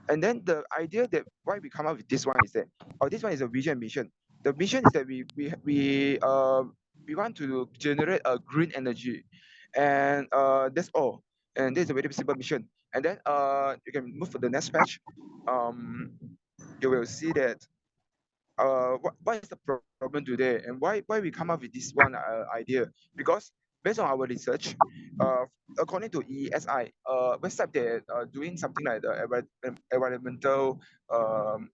And then the idea that why we come up with this one is that, oh, this one is a vision and mission. The mission is that we want to generate a green energy, and that's all. And this is a very simple mission. And then you can move to the next page. Um, you will see that what is the problem today, and why we come up with this one idea. Because based on our research, uh, according to ESI website, they're doing something like the environmental um,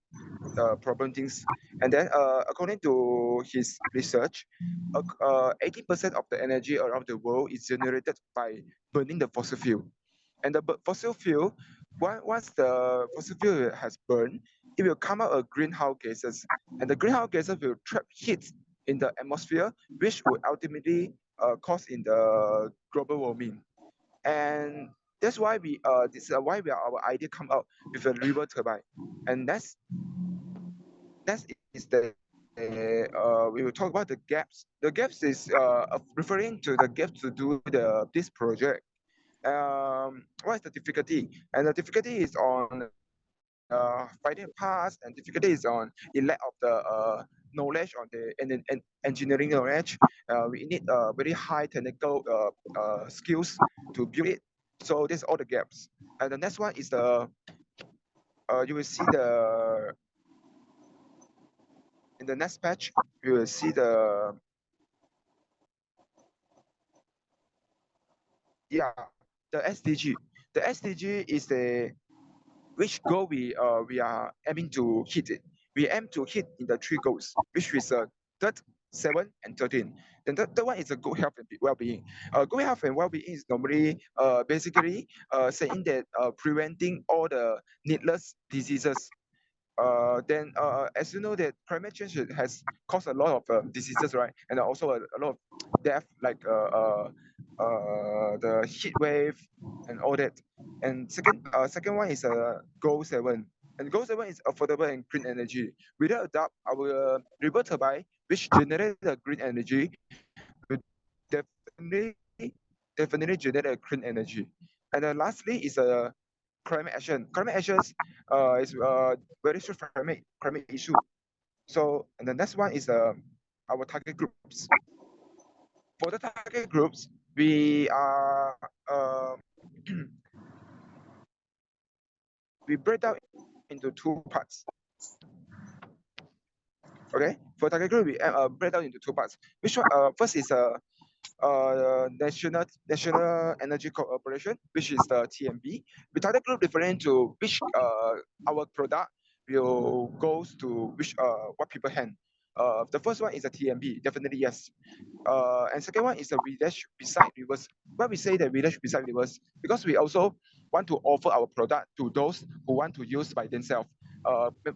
problem things. And then according to his research, 80% of the energy around the world is generated by burning the fossil fuel. And the fossil fuel, once the fossil fuel has burned, it will come out of greenhouse gases, and the greenhouse gases will trap heat in the atmosphere, which will ultimately cause in the global warming. And that's why this is why our idea come out with a river turbine. And that is the we will talk about the gaps. The gaps is referring to the gaps to do this project. What is the difficulty? And the difficulty is on finding paths, and difficulty is on the lack of the knowledge on the engineering knowledge. We need very high technical skills to build it. So there's all the gaps. And the next one is the you will see the in the next patch you will see the yeah the SDG. The SDG is the which goal we are aiming to hit it. We aim to hit in the three goals, which is third, 7, and 13. Then the third one is a good health and well-being. Good health and well-being is normally basically saying that preventing all the needless diseases. Then as you know that climate change has caused a lot of diseases, right? And also a lot of death, like the heat wave and all that. And second one is goal 7. And goal 7 is affordable and clean energy. Without a doubt, our river turbine, which generate the green energy, will definitely definitely generate a clean energy. And then lastly is a climate action. Climate actions is very strict climate issue. So and the next one is our target groups. For the target groups, we are we break down into two parts. Okay, for target group we break down into two parts. Which one? First is National Energy Corporation, which is the TNB. We target group referring to which our product will goes to which what people hand. The first one is a TNB, definitely yes. And second one is a village beside rivers. Why we say that village beside rivers? Because we also want to offer our product to those who want to use by themselves.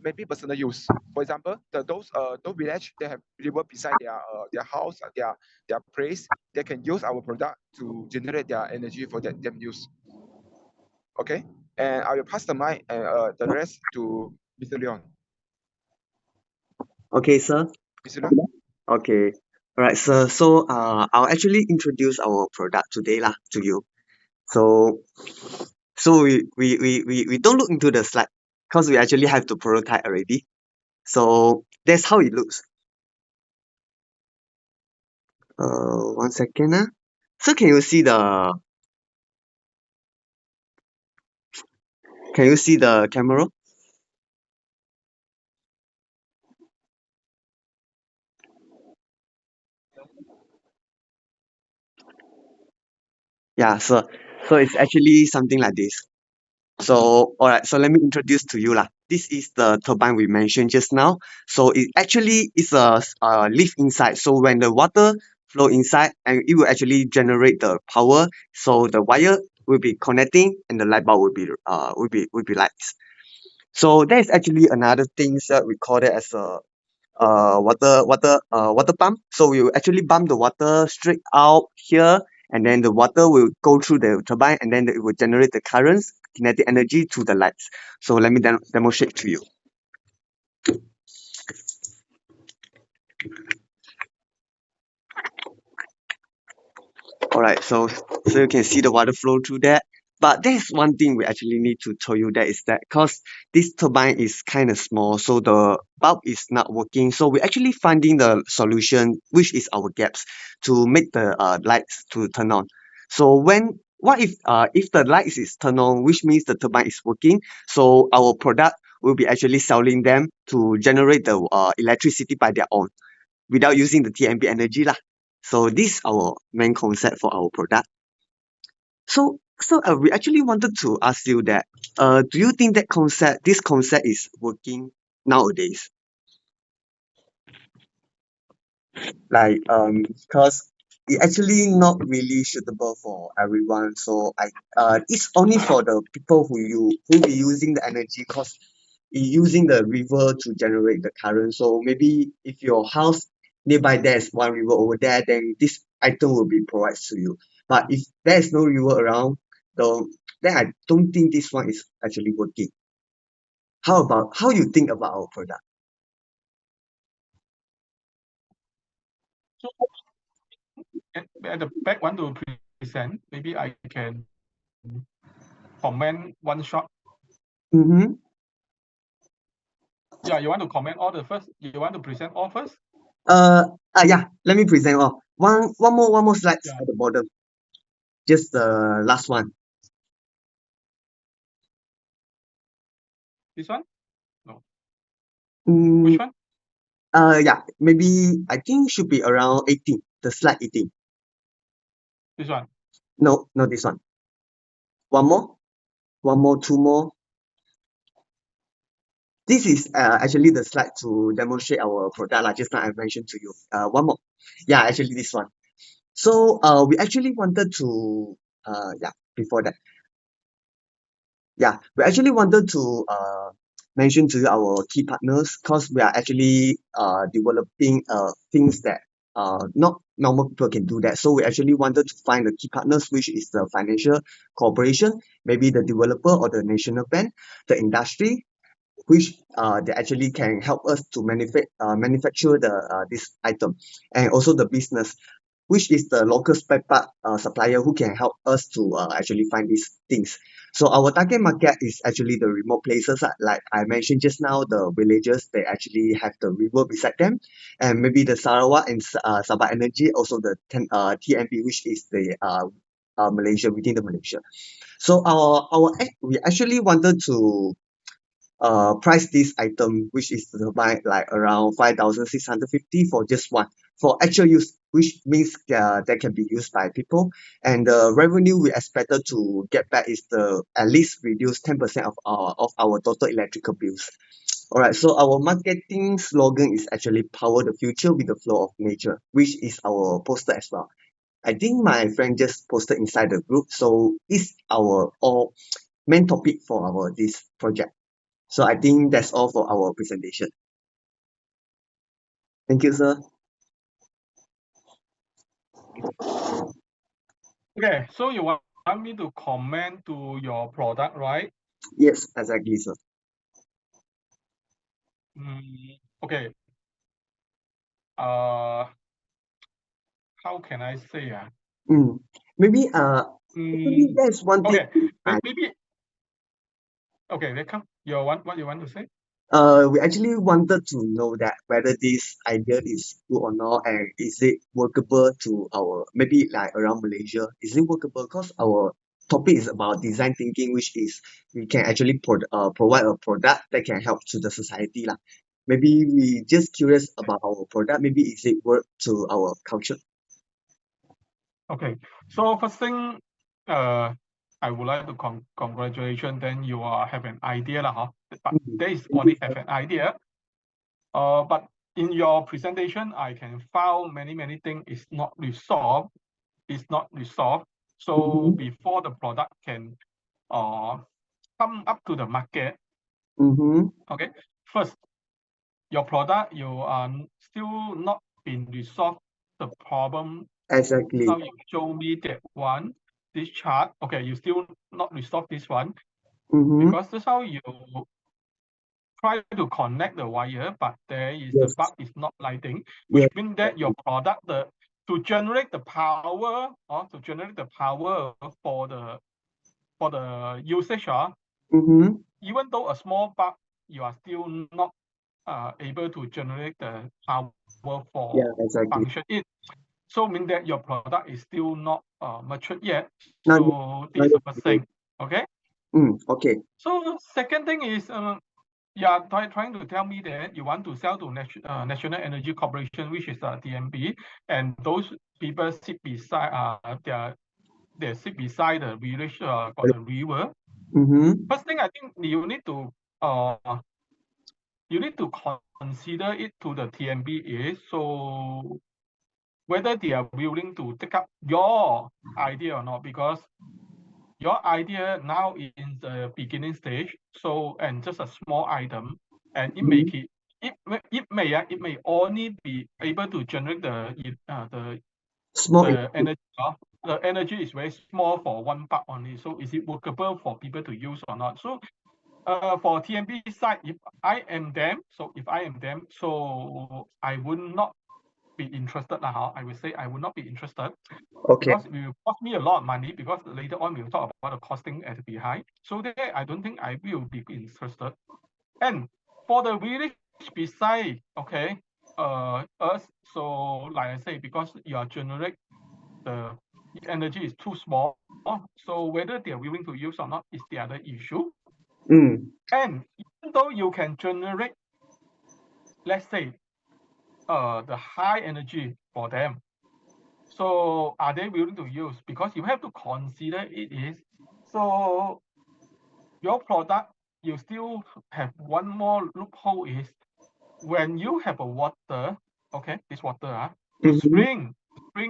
Maybe personal use. For example, those village they have river beside their house, their place. They can use our product to generate their energy for them use. Okay, and I will pass the mic and the rest to Mr. Leon. Okay, sir. Mr. Leon. Okay. All right, sir. So I'll actually introduce our product today lah to you. So we don't look into the slide because we actually have the prototype already. So that's how it looks. One second. So can you see the camera? Yeah, so it's actually something like this. So, all right, so let me introduce to you lah. This is the turbine we mentioned just now. So it actually is a leaf inside. So when the water flow inside, and it will actually generate the power. So the wire will be connecting, and the light bulb will be lights. So there is actually another thing that we call it as a water pump. So we will actually pump the water straight out here, and then the water will go through the turbine, and then it will generate the currents, kinetic energy to the lights. So let me demonstrate to you. All right, so you can see the water flow through that. But there's one thing we actually need to tell you that is that because this turbine is kind of small, so the bulb is not working. So we're actually finding the solution, which is our gaps, to make the lights to turn on. So what if the lights is turned on, which means the turbine is working. So our product will be actually selling them to generate the electricity by their own without using the TMP energy lah. So this is our main concept for our product. So we actually wanted to ask you that, do you think that this concept is working nowadays? Like, because it actually not really suitable for everyone. So it's only for the people who be using the energy, cause using the river to generate the current. So maybe if your house nearby there's one river over there, then this item will be provided to you. But if there's no river around, though, then I don't think this one is actually working. How you think about our product? So at the back want to present, maybe I can comment one shot. Mm-hmm. Yeah, you want to comment all the first? You want to present all first? Yeah, let me present all. One more slide Yeah. at the bottom. Just the last one. This one? No. Mm, Which one? yeah, maybe I think should be around 18. The slide 18. This one. No, not this one. One more, two more. This is actually the slide to demonstrate our product, like just now I mentioned to you. One more. Yeah, actually this one. So we actually wanted to before that. Yeah, we actually wanted to mention to you our key partners because we are actually developing things that not normal people can do that. So we actually wanted to find the key partners, which is the financial corporation, maybe the developer or the national bank, the industry, which they actually can help us to manufacture the this item, and also the business, which is the local spare part supplier who can help us to actually find these things. So our target market is actually the remote places, like I mentioned just now, the villages, they actually have the river beside them, and maybe the Sarawak and Sabah Energy, also the TMP, which is the Malaysia, within the Malaysia. So we actually wanted to price this item, which is to buy like around 5,650 for just one, for actual use, which means that can be used by people. And the revenue we expected to get back is the at least reduce 10% of our total electrical bills. All right, so our marketing slogan is actually power the future with the flow of nature, which is our poster as well. I think my friend just posted inside the group, so it's our all main topic for our this project. So I think that's all for our presentation. Thank you, sir. Okay, so you want me to comment to your product, right? Yes, exactly, sir. Okay. How can I say? Maybe actually there's one thing. Okay, maybe. Okay, they come. What you want to say? We actually wanted to know that whether this idea is good or not, and is it workable to our maybe like around Malaysia? Is it workable? Because our topic is about design thinking, which is we can actually provide a product that can help to the society lah. Maybe we just curious about our product. Maybe is it work to our culture? Okay, so first thing, I would like to congratulations. Then you have an idea lah, huh? But there is only have an idea. But in your presentation, I can found many things is not resolved. It's not resolved. So before the product can come up to the market, okay, first your product you are still not been resolved the problem. Exactly. Now you show me that one, this chart. Okay, you still not resolve this one because that's how you try to connect the wire, but the bulb is not lighting, which means that your product to generate the power or to generate the power for for the usage, even though a small bulk, you are still not able to generate the power for function it. So mean that your product is still not matured yet. So this is the first thing. Okay. Okay. So second thing is yeah, trying to tell me that you want to sell to National Energy Corporation, which is TNB, and those people sit beside they sit beside the village got the river. First thing I think you need to consider it to the TNB is so whether they are willing to take up your idea or not, because your idea now is in the beginning stage, so and just a small item, and it may only be able to generate the energy. The energy is very small for one part only. So is it workable for people to use or not? So for TNB side, if I am them, so I would not be interested now. I will say I would not be interested. Okay. Because it will cost me a lot of money, because later on we'll talk about the costing at behind. So there, I don't think I will be interested. And for the village beside, okay, us, so like I say, because your generate the energy is too small, so whether they are willing to use or not is the other issue. And even though you can generate, let's say, the high energy for them, so are they willing to use? Because you have to consider it is, so your product, you still have one more loophole is when you have a water, okay, this water, you spring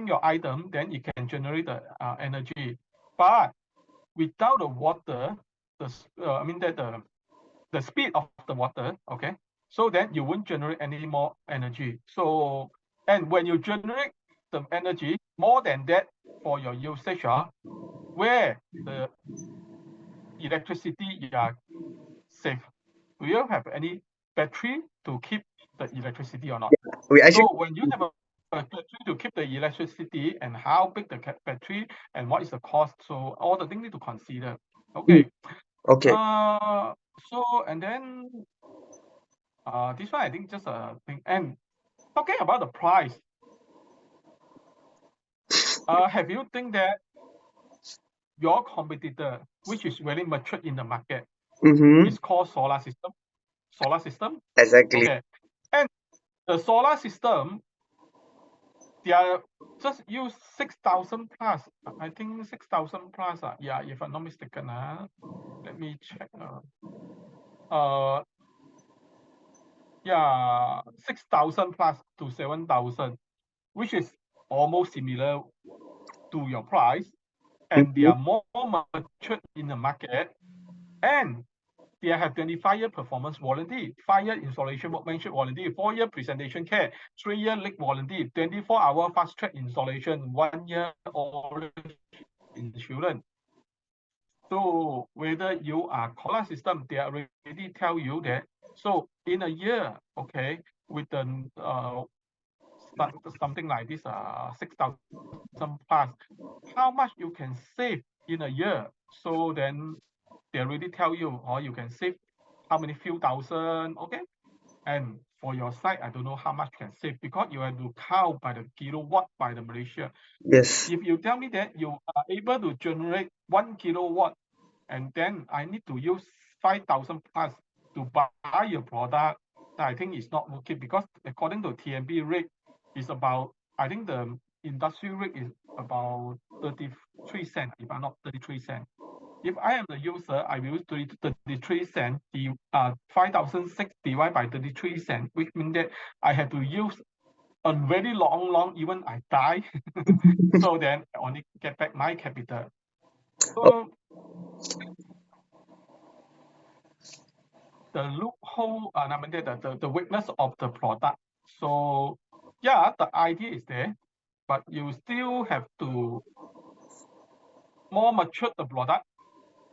your item, then it can generate the energy. But without the water, I mean that the speed of the water, okay, so then you won't generate any more energy. So, and when you generate the energy more than that for your usage, where the electricity you are safe, do you have any battery to keep the electricity or not? So when you have a battery to keep the electricity, and how big the battery and what is the cost, so all the things need to consider. Okay. So and then this one I think just a thing. And talking about the price, have you think that your competitor, which is very mature in the market, is called solar system? Solar system. Exactly. Okay. And the solar system, they are just use 6,000 plus. I think 6,000 plus. Yeah, if I'm not mistaken. Let me check. Yeah, 6,000 plus to 7,000, which is almost similar to your price, and they are more mature in the market, and they have 25-year performance warranty, 5-year installation workmanship warranty, 4-year presentation care, 3-year leak warranty, 24-hour fast track installation, 1-year oil insurance. So whether you are solar system, they already tell you that. So in a year, okay, with the something like this 6,000 plus, how much you can save in a year? So then they already tell you, or you can save how many few thousand, okay? And for your site, I don't know how much you can save, because you have to count by the kilowatt by the Malaysia. Yes. If you tell me that you are able to generate 1 kilowatt, and then I need to use 5,000 plus to buy your product, I think it's not working, because according to TNB rate is about, I think the industrial rate is about 33 cents, if I'm not 33 cents. If I am the user, I will use 33 cents. The 5,006 divided by 33 cents, which means that I have to use a very long, even I die. So then I only get back my capital. So the loophole, I mean the weakness of the product. So yeah, the idea is there, but you still have to more mature the product,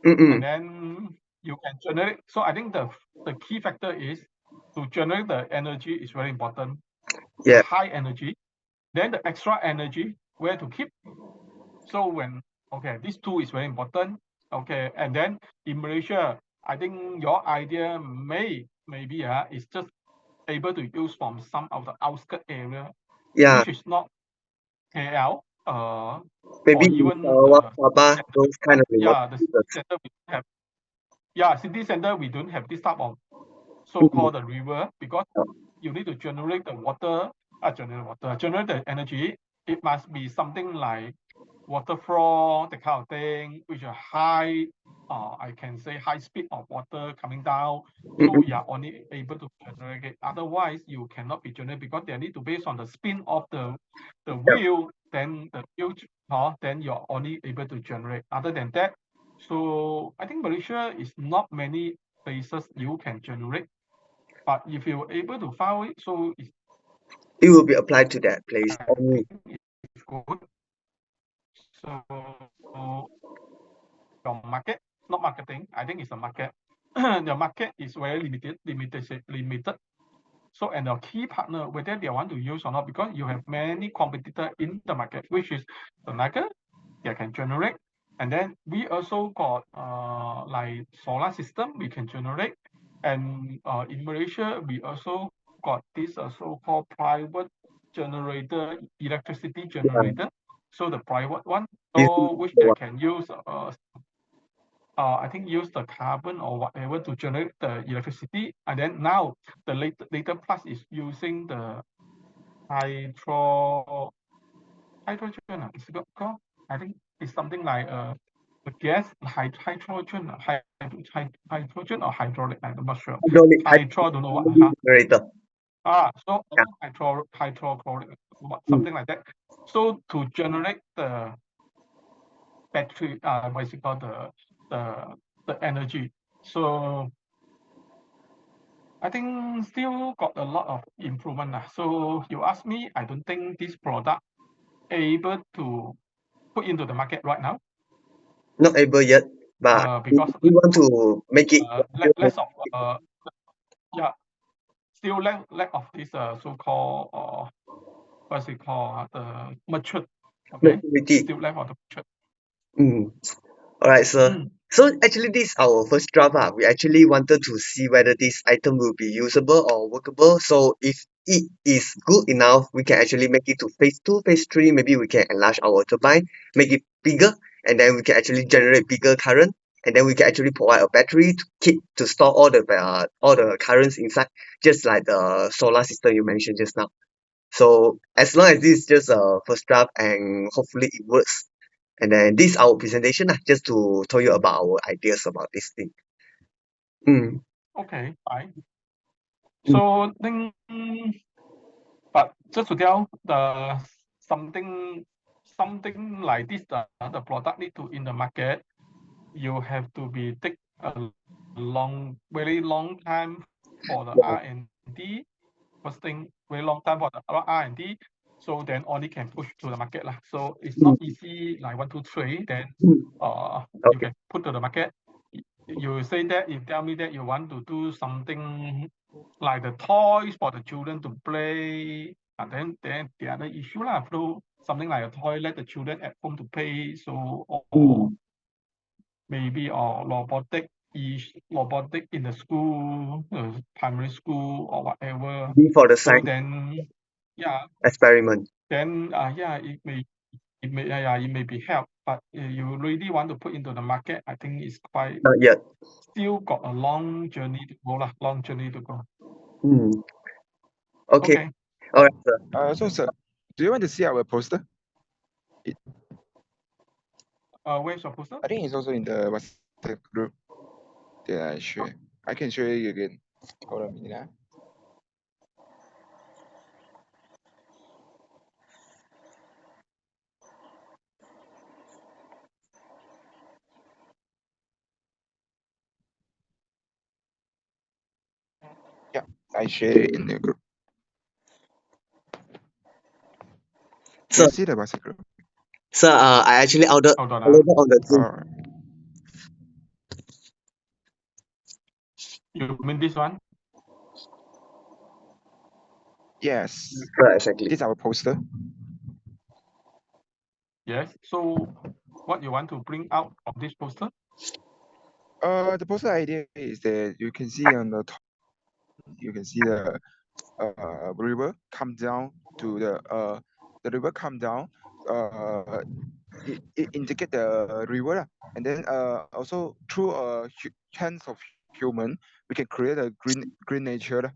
and then you can generate. So I think the key factor is to generate the energy is very important. Yeah. High energy, then the extra energy where to keep. So when, okay, these two is very important. Okay, and then in Malaysia, I think your idea maybe is just able to use from some of the outskirt area, Yeah, which is not KL, maybe or in even Sarawak, the Sabah, center, those kind of yeah, the city rivers. center we don't have. Yeah, city center we don't have this type of so-called the river, because you need to generate the water, generate the energy. It must be something like waterfall, the kind of thing, which are high, I can say high speed of water coming down. So you are only able to generate it. Otherwise, you cannot be generated, because they need to base on the spin of the wheel. Then the wheel, then you're only able to generate. Other than that, so I think Malaysia is not many places you can generate. But if you're able to find it, so It will be applied to that place only. it's good. So your market, not marketing, I think it's a market. The market is very limited. So, and the key partner, whether they want to use or not, because you have many competitors in the market, which is the market, they can generate. And then we also got like solar system we can generate. And in Malaysia, we also got this so-called private generator, electricity generator. So the private one, so which they can use I think use the carbon or whatever to generate the electricity. And then now the later plus is using the hydrogen. Is it called? I think it's something like the gas hydrogen or hydraulic. I'm not sure. Hydro, don't know what. Generator. So hydrochloric, something like that. So to generate the battery, what is it called, the energy. So I think still got a lot of improvement. So you ask me, I don't think this product able to put into the market right now. Not able yet, but Because we want to make it less of still lack of this so-called what's it called, the matured. Okay, maturity. still lack of the matured. All right, sir. So actually, this is our first draft. We actually wanted to see whether this item will be usable or workable. So if it is good enough, we can actually make it to phase 2, phase 3. Maybe we can enlarge our turbine, make it bigger, and then we can actually generate bigger current. And then we can actually provide a battery to store all the currents inside, just like the solar system you mentioned just now. So as long as this is just a first draft and hopefully it works, and then this our presentation just to tell you about our ideas about this thing. Okay, fine. So then, but just to tell the something like this, the product need to in the market, you have to be take a very long time for the R&D. First thing, very long time for the R&D. So then only can push to the market lah. So it's not easy like 1, 2, 3. Then you can put to the market. You say that you tell me that you want to do something like the toys for the children to play, and then the other issue lah, so something like a toy, let the children at home to play. So or maybe robotic in the school, primary school or whatever. For the So science then, yeah, experiment. then it may be help, but you really want to put into the market, I think it's quite Not yet. still got a long journey to go lah. Okay. All right, sir. So sir, do you want to see our poster? Where's your poster? I think it's also in the WhatsApp group that I share. I can show you again. Hold on a minute. Yeah, I share it in the group. Sir, You see the WhatsApp group? sir, I actually ordered Hold on. on the Zoom. Alright. You mean this one? Yes. Right, exactly. This is our poster. Yes. So what you want to bring out of this poster? The poster idea is that you can see on the top, you can see the river come down to the river come down. It indicate the river lah. And then also through hands of human, we can create a green nature lah.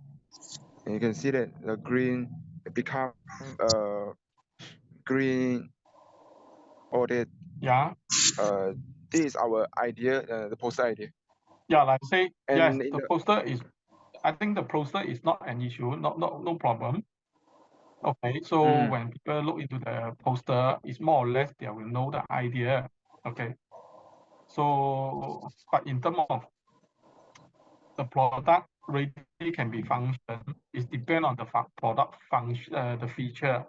And you can see that the green become green, all that. Yeah. This is our idea, the poster idea. Yeah, like I say, And yes, in the the- poster is, I think the poster is not an issue, no problem. Okay, so Mhm. when people look into the poster, it's more or less they will know the idea. Okay. So, but in terms of the product really can be function, it depends on the product function, the feature,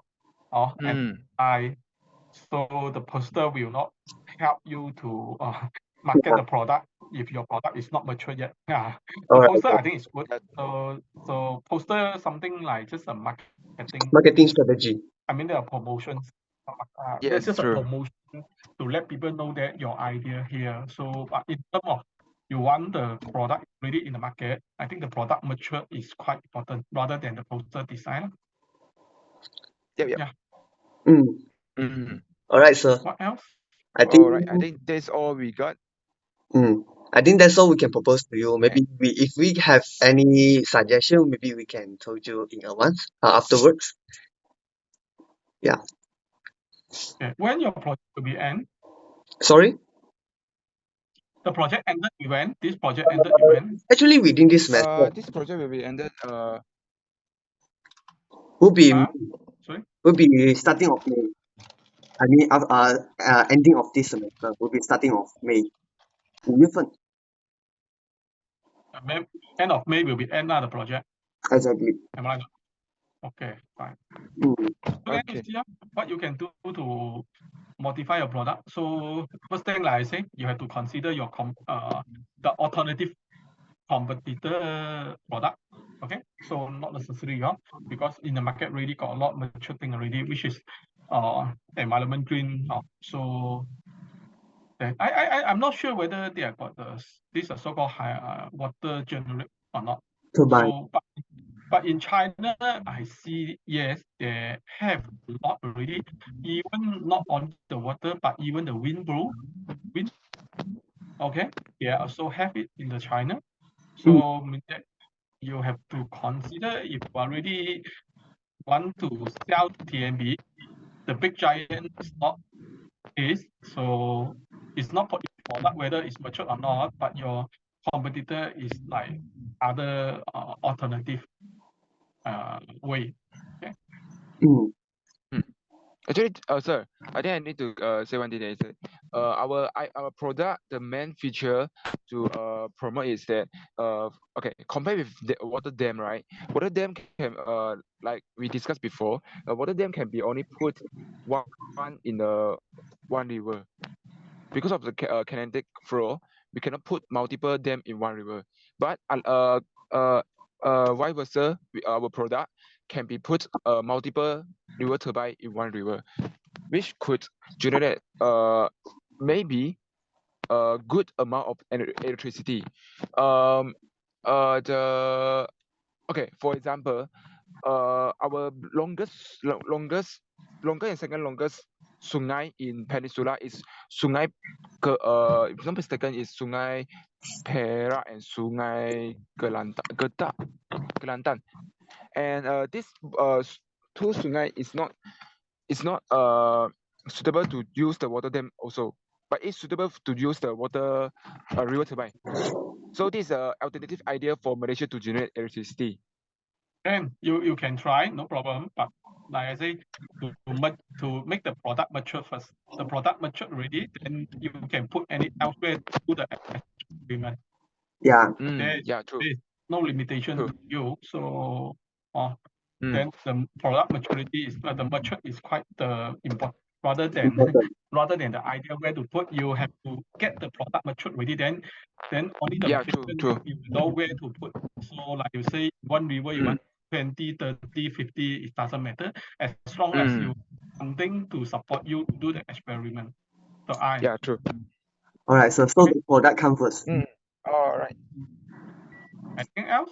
and so the poster will not help you to market the product if your product is not mature yet. Yeah, the All right. poster I think is good. So poster something like just a marketing. Marketing strategy. I mean, there are promotions. Yes, There's just true. a promotion to let people know that your idea here. So, but in terms of you want the product ready in the market, I think the product mature is quite important rather than the poster design. Yep. Yeah. All right, sir. What else? I think. All right. I think that's all we got. I think that's all we can propose to you. Maybe if we have any suggestion, maybe we can told you in advance afterwards. Yeah. Okay. When your project will be end? Sorry. The project ended when? This project ended when? Actually, within this semester, This project will be ended. will be Sorry. will be starting of May. I mean, ending of this semester will be starting of May. 5月份. End of May will be end of the project. Exactly. Am I right? Okay, fine. Mm. So then Okay. you see what you can do to modify your product. So first thing, like I say, you have to consider your the alternative competitor product. Okay, so not necessarily because in the market already got a lot mature thing already, which is environment green. So I'm not sure whether they have got this so-called high water generate or not. Turbine. So but in China, I see, yes, they have a lot already, even not on the water, but even the wind. Okay, they also have it in the China. So mean that you have to consider if you already want to sell TNB, the big giant is not is, so it's not for each product whether it's mature or not, but your competitor is like other alternative way. Okay. Actually, sir, I think I need to say one thing. That is, our product, the main feature to promote is that okay, compared with the water dam, right? Water dam can like we discussed before, water dam can be only put one in the one river because of the kinetic flow. We cannot put multiple dam in one river, but vice versa, our product can be put multiple river turbine in one river, which could generate maybe a good amount of electricity. Okay, for example, our longer and second longest sungai in Peninsula is Sungai if not mistaken is Sungai Perak and Sungai Kelantan. And this two sungai is not suitable to use the water dam also, but it's suitable to use the water river turbine. So this is an alternative idea for Malaysia to generate electricity. And you can try, no problem. But like I say, to make the product mature first. The product mature already, then you can put any elsewhere to do the experiment. Yeah. Yeah, true. There is no limitation True. to you. So then the product maturity is the mature is quite the important rather than the idea where to put. You have to get the product mature already. Then only the location you know where to put. So like you say, one river you want 20, 30, 50, it doesn't matter as long as you something to support you to do the experiment. So Yeah, true. All right, so the product comes first. All right. Anything else?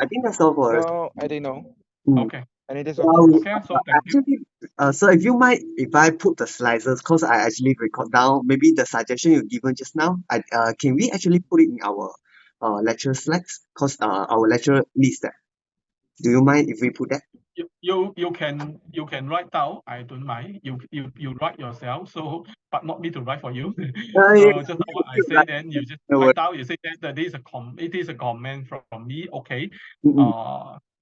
I think that's all for us. No, I didn't know. Mm. Okay. I think that's So, all. Okay. So thank you. actually, sir, if you mind, if I put the slides, because I actually record down maybe the suggestion you given just now, can we actually put it in our lecture slides? Because our lecturer needs that. Do you mind if we put that? You can write down. I don't mind. You write yourself. So, but not me to write for you. So just what I say, then you just No write down. You say that it is a comment from me. Okay.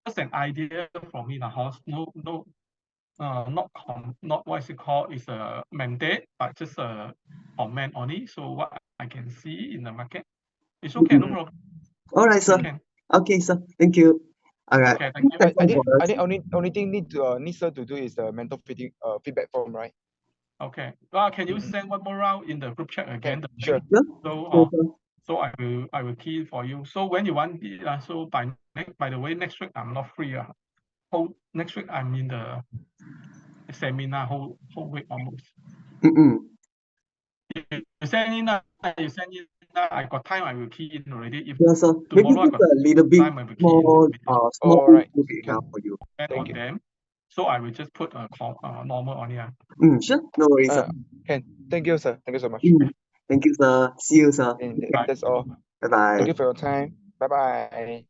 Just an idea from me. No. Not what is it called? It's a mandate, but just a comment only. So what I can see in the market, it's okay. No problem. All right, sir. We can. Okay, sir. Thank you. All right. Okay. Thank you. That's I all think for us. only thing needs her to do is the mental feedback form, right? Okay. Can you send one more round in the group chat again? Okay, the sure. link? Sure. So Sure, sir. so I will key it for you. So when you want it, so by the way, next week I'm not free. Next week I'm in the seminar whole week almost. You send in, I got time, I will key in already. If Yeah, sir. Maybe tomorrow I just got a little bit time, I will key in more, already. small All right. will be Can. enough for you. Add Thank on you. them. So I will just put a normal on here. Sure. No worries, sir. Can. Thank you, sir. Thank you so much. Thank you, sir. See you, sir. And Bye. that's all. Bye-bye. Thank you for your time. Bye bye.